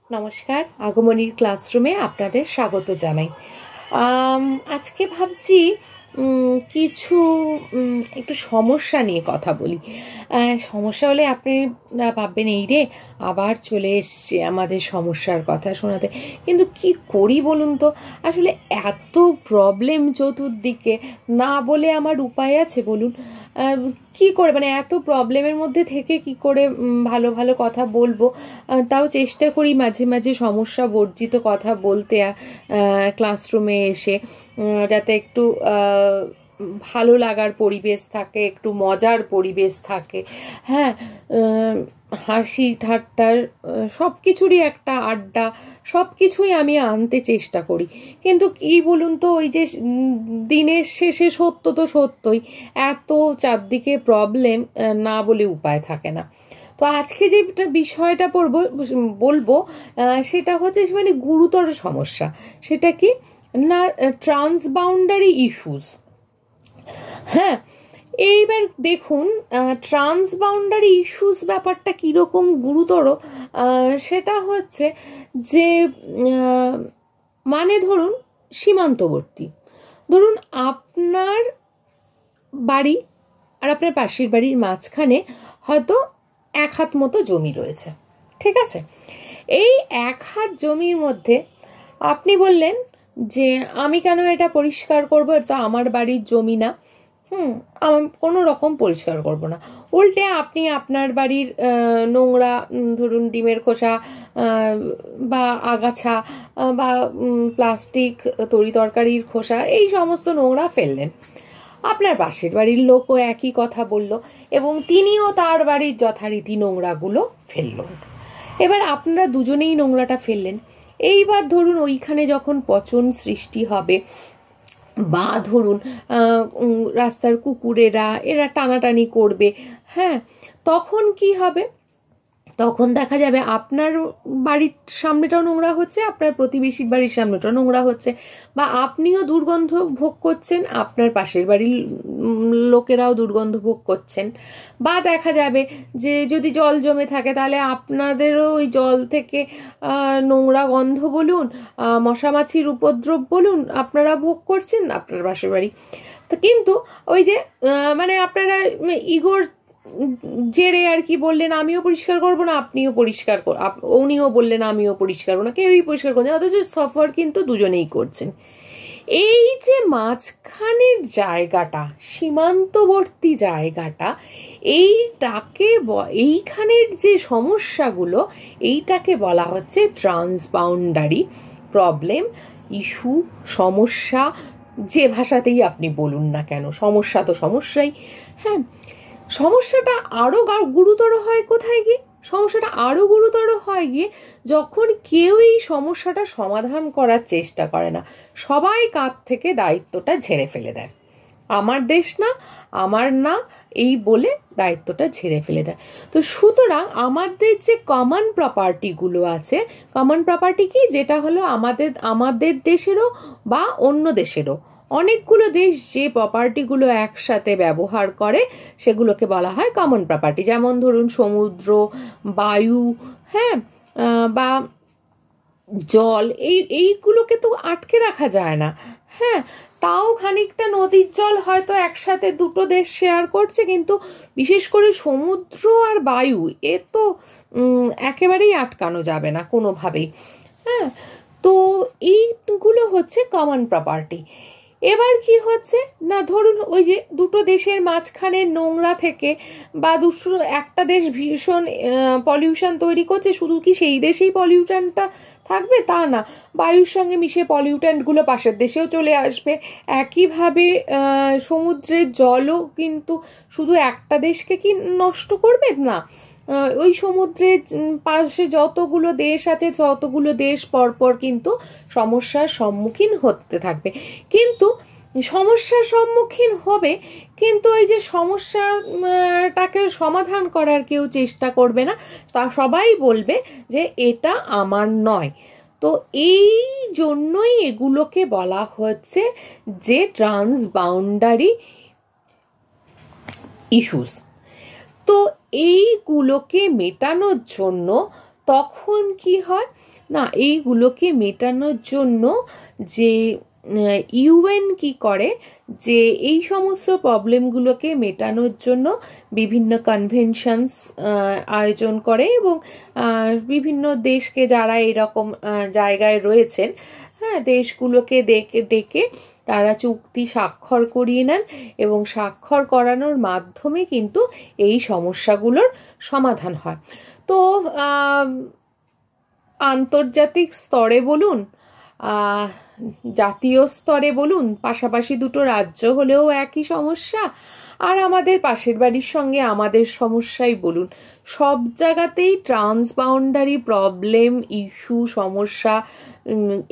নমস্কার, আগমনীর ক্লাসরুমে আপনাদের স্বাগত জানাই। আজকে ভাবছি কিছু একটু সমস্যা নিয়ে কথা বলি। সমস্যা হলে আপনি ভাববেন এই রে আবার চলে এসছে আমাদের সমস্যার কথা শোনাতে, কিন্তু কি করি বলুন তো। আসলে এত প্রবলেম চতুর্দিকে, না বলে আমার উপায় আছে বলুন? কি করে মানে এত প্রবলেমের মধ্যে থেকে কি করে ভালো ভালো কথা বলবো। তাও চেষ্টা করি মাঝে মাঝে সমস্যা বর্জিত কথা বলতে ক্লাসরুমে এসে, যাতে একটু ভালো লাগার পরিবেশ থাকে, একটু মজার পরিবেশ থাকে। হ্যাঁ, হাসি ঠাট্টার সব কিছুরই একটা আড্ডা, সব কিছুই আমি আনতে চেষ্টা করি। কিন্তু কি বলুন তো, ওই যে দিনের শেষে সত্য তো সত্যই, এত চারদিকে প্রবলেম, না বলে উপায় থাকে না। তো আজকে যে বিষয়টা বলবো সেটা হচ্ছে মানে গুরুতর সমস্যা। সেটা কি না, ট্রান্সবাউন্ডারি ইস্যুস। হ্যাঁ, এইবার দেখুন, ট্রান্সবাউন্ডারি ইস্যুস ব্যাপারটা কীরকম গুরুতর। সেটা হচ্ছে যে মানে ধরুন সীমান্তবর্তী, ধরুন আপনার বাড়ি আর আপনার পাশের বাড়ির মাঝখানে হয়তো 1 হাত মতো জমি রয়েছে, ঠিক আছে? এই 1 হাত জমির মধ্যে আপনি বললেন যে আমি কেন এটা পরিষ্কার করবো, এটা আমার বাড়ির জমি না, আমি কোনো রকম পরিষ্কার করব না। উল্টে আপনি আপনার বাড়ির নোংরা, ধরুন ডিমের খোসা বা আগাছা বা প্লাস্টিক, তরি তরকারির খোসা, এই সমস্ত নোংরা ফেললেন। আপনার পাশের বাড়ির লোকও একই কথা বলল এবং তিনিও তার বাড়ির যথারীতি নোংরাগুলো ফেললেন। এবার আপনারা দুজনেই নোংরাটা ফেললেন। এইবার ধরুন ওইখানে যখন পচন সৃষ্টি হবে, বা ধরুন রাস্তার কুকুরেরা এরা টানাটানি করবে, হ্যাঁ, তখন কি হবে? তখন দেখা যাবে আপনার বাড়ির সামনেটাও নোংরা হচ্ছে, আপনার প্রতিবেশীর বাড়ির সামনেটাও নোংরা হচ্ছে, বা আপনিও দুর্গন্ধ ভোগ করছেন, আপনার পাশের বাড়ির লোকেরাও দুর্গন্ধ ভোগ করছেন। বা দেখা যাবে যে যদি জল জমে থাকে তাহলে আপনাদেরও ওই জল থেকে নোংরা গন্ধ বলুন, মশামাছির উপদ্রব বলুন, আপনারা ভোগ করছেন আপনার পাশের বাড়ি। তো কিন্তু ওই যে মানে আপনারা ইগোর জেরে আর কি বললেন আমিও পরিষ্কার করবো না, আপনিও পরিষ্কার উনিও বললেন আমিও পরিষ্কার করবো না, কেউই পরিষ্কার করছেন, অথচ সফর কিন্তু দুজনেই করছেন। এই যে মাঝখানের জায়গাটা, সীমান্তবর্তী জায়গাটা, এইখানের যে সমস্যাগুলো, এইটাকে বলা হচ্ছে ট্রান্সবাউন্ডারি প্রবলেম, ইস্যু, সমস্যা। যে ভাষাতেই আপনি বলুন না কেন, সমস্যা তো সমস্যাই। হ্যাঁ, সমস্যাটা আরো গুরুতর হয় কোথায় গিয়ে? সমস্যাটা আরো গুরুতর হয় গিয়ে যখন কেউ এই সমস্যাটা সমাধান করার চেষ্টা করে না, সবাই কাঁধ থেকে দায়িত্বটা ঝেড়ে ফেলে দেয়। আমার দেশ না, আমার না, এই বলে দায়িত্বটা ঝেড়ে ফেলে দেয়। তো সুতরাং আমাদের যে কমন প্রপার্টিগুলো আছে, কমন প্রপার্টি কি, যেটা হলো আমাদের দেশেরও বা অন্য দেশেরও অনেকগুলো দেশ যে প্রপার্টিগুলো একসাথে ব্যবহার করে, সেগুলোকে বলা হয় কমন প্রপার্টি। যেমন ধরুন সমুদ্র, বায়ু, হ্যাঁ, বা জল, এইগুলোকে তো আটকে রাখা যায় না। হ্যাঁ, তাও খানিকটা নদীর জল হয়তো একসাথে দুটো দেশ শেয়ার করছে, কিন্তু বিশেষ করে সমুদ্র আর বায়ু, এ তো একেবারেই আটকানো যাবে না কোনোভাবেই। হ্যাঁ, তো এইগুলো হচ্ছে কমন প্রপার্টি। এবার কি হচ্ছে না, ধরুন ওই যে দুটো দেশের মাঝখানে নোংরা থেকে, বা একটা দেশ ভীষণ পলিউশন তৈরি করছে, শুধু কি সেই দেশেই পলিউশনটা থাকবে তা না, বায়ুর সঙ্গে মিশে পলিউট্যান্টগুলো পাশের দেশেও চলে আসবে। একইভাবে সমুদ্রের জলও কিন্তু শুধু একটা দেশকে কি নষ্ট করবে না, ওই সমুদ্রের পাশে যতগুলো দেশ আছে ততগুলো দেশ পরপর কিন্তু সমস্যার সম্মুখীন হতে থাকবে। কিন্তু সমস্যার সম্মুখীন হবে, কিন্তু ওই যে সমস্যাটাকে সমাধান করার কেউ চেষ্টা করবে না, তা সবাই বলবে যে এটা আমার নয়। তো এই জন্যই এগুলোকে বলা হচ্ছে যে ট্রান্সবাউন্ডারি ইস্যুস। তো এইগুলোকে মেটানোর জন্য তখন কি হয় না, এইগুলোকে মেটানোর জন্য যে ইউএন কি করে, যে এই সমস্ত প্রবলেমগুলোকে মেটানোর জন্য বিভিন্ন কনভেনশনস আয়োজন করে, এবং বিভিন্ন দেশকে যারা এরকম জায়গায় রয়েছেন, হ্যাঁ, দেশগুলোকে ডেকে তারা চুক্তি স্বাক্ষর করিয়ে নেন, এবং স্বাক্ষর করানোর মাধ্যমে কিন্তু এই সমস্যাগুলোর সমাধান হয়। তো আন্তর্জাতিক স্তরে বলুন, জাতীয় স্তরে বলুন, পাশাপাশি দুটো রাজ্য হলেও একই সমস্যা, আর আমাদের পাশের বাড়ির সঙ্গে আমাদের সমস্যাই বলুন, সব জায়গাতেই ট্রান্সবাউন্ডারি প্রবলেম, ইস্যু, সমস্যা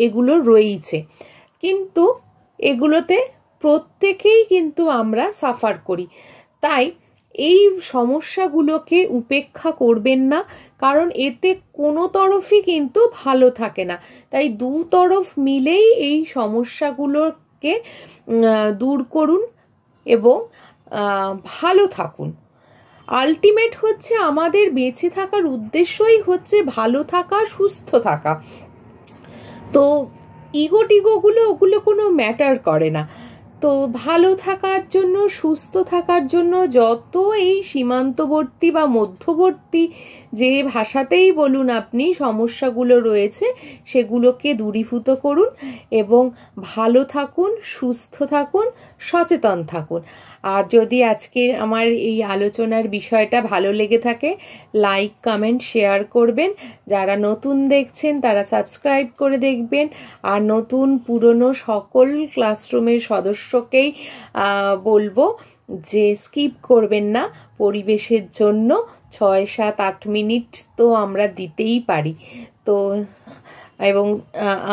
এগুলো রয়েছে। কিন্তু এগুলোতে প্রত্যেকেই কিন্তু আমরা সাফার করি। তাই এই সমস্যাগুলোকে উপেক্ষা করবেন না, কারণ এতে কোনো তরফই কিন্তু ভালো থাকে না। তাই দু তরফ মিলেই এই সমস্যাগুলোকে দূর করুন এবং ভালো থাকুন। আলটিমেট হচ্ছে আমাদের বেঁচে থাকার উদ্দেশ্যই হচ্ছে ভালো থাকা, সুস্থ থাকা। তো ওগুলো কোনো ম্যাটার করে না। তো ভালো থাকার জন্য, সুস্থ থাকার জন্য যত এই সীমান্তবর্তী বা মধ্যবর্তী যে ভাষাতেই বলুন আপনি সমস্যাগুলো রয়েছে, সেগুলোকে দূরীভূত করুন এবং ভালো থাকুন, সুস্থ থাকুন, সচেতন থাকুন। আর যদি আজকে আমার এই আলোচনার বিষয়টা ভালো লেগে থাকে, লাইক, কমেন্ট, শেয়ার করবেন। যারা নতুন দেখছেন তারা সাবস্ক্রাইব করে দেখবেন। আর নতুন পুরনো সকল ক্লাসরুমের সদস্যকেই বলবো যে স্কিপ করবেন না। পরিবেশের জন্য 6-7-8 মিনিট তো আমরা দিতেই পারি। তো এবং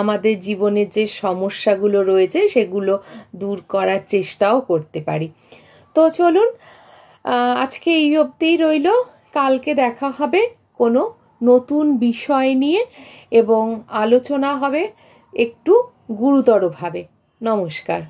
আমাদের জীবনের যে সমস্যাগুলো রয়েছে সেগুলো দূর করার চেষ্টাও করতে পারি। তো চলুন, আজকে এই অবধিই রইল। কালকে দেখা হবে কোনো নতুন বিষয় নিয়ে, এবং আলোচনা হবে একটু গুরুতরভাবে। নমস্কার।